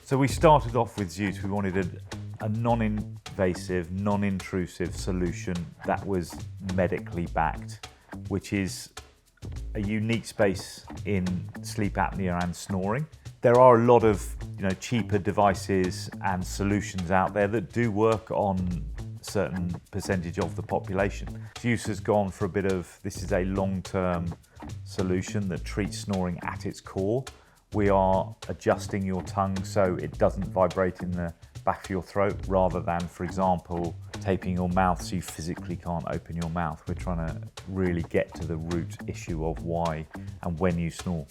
So we started off with Zeus. We wanted a non-invasive, non-intrusive solution that was medically backed, which is a unique space in sleep apnea and snoring. There are a lot of cheaper devices and solutions out there that do work on a certain percentage of the population. Zeus has gone for a bit of, this is a long-term solution that treats snoring at its core. We are adjusting your tongue so it doesn't vibrate in the back of your throat, rather than, for example, taping your mouth so you physically can't open your mouth. We're trying to really get to the root issue of why and when you snore.